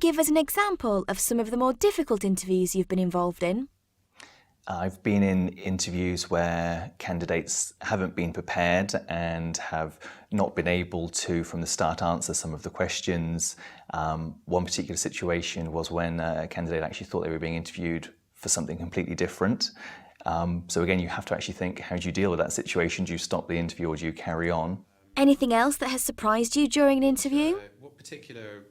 give us an example of some of the more difficult interviews you've been involved in? I've been in interviews where candidates haven't been prepared and have not been able to, from the start, answer some of the questions. One particular situation was when a candidate actually thought they were being interviewed for something completely different. So again, you have to actually think, how do you deal with that situation? Do you stop the interview or do you carry on? Anything else that has surprised you during an interview? What particular...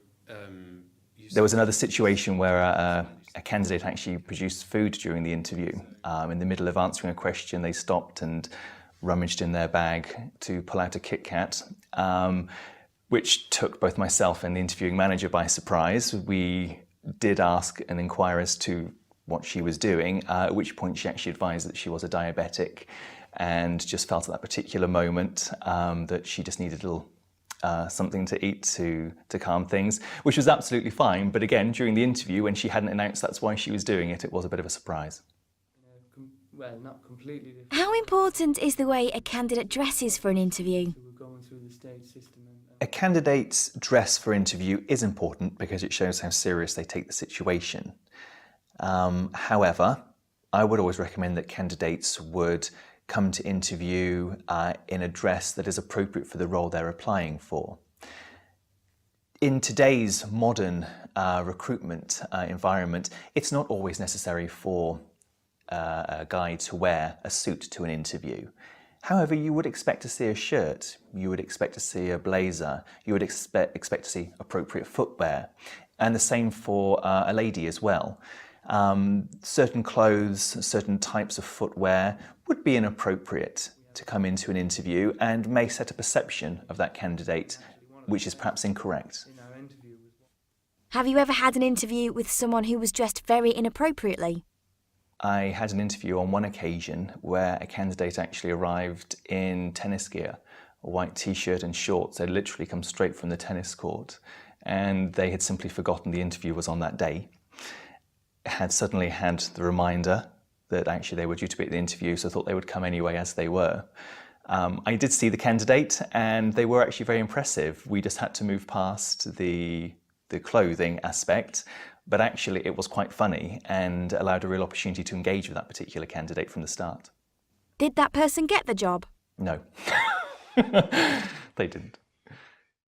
There was another situation where a candidate actually produced food during the interview. In the middle of answering a question, they stopped and rummaged in their bag to pull out a Kit Kat, which took both myself and the interviewing manager by surprise. We did ask and inquire as to what she was doing, at which point she actually advised that she was a diabetic and just felt at that particular moment that she just needed a little something to eat to calm things, which was absolutely fine. But again, during the interview, when she hadn't announced that's why she was doing it, it was a bit of a surprise. Well, not completely different. How important is the way a candidate dresses for an interview? We're going through the stage system. A candidate's dress for interview is important because it shows how serious they take the situation. However, I would always recommend that candidates would come to interview in a dress that is appropriate for the role they're applying for. In today's modern recruitment environment, it's not always necessary for a guy to wear a suit to an interview. However, you would expect to see a shirt, you would expect to see a blazer, you would expect to see appropriate footwear, and the same for a lady as well. Certain clothes, certain types of footwear would be inappropriate to come into an interview and may set a perception of that candidate which is perhaps incorrect. Have you ever had an interview with someone who was dressed very inappropriately? I had an interview on one occasion where a candidate actually arrived in tennis gear, a white t-shirt and shorts. They'd literally come straight from the tennis court, and they had simply forgotten the interview was on that day. Had suddenly had the reminder that actually they were due to be at the interview, so I thought they would come anyway as they were. I did see the candidate and they were actually very impressive. We just had to move past the clothing aspect, but actually it was quite funny and allowed a real opportunity to engage with that particular candidate from the start. Did that person get the job? No, they didn't.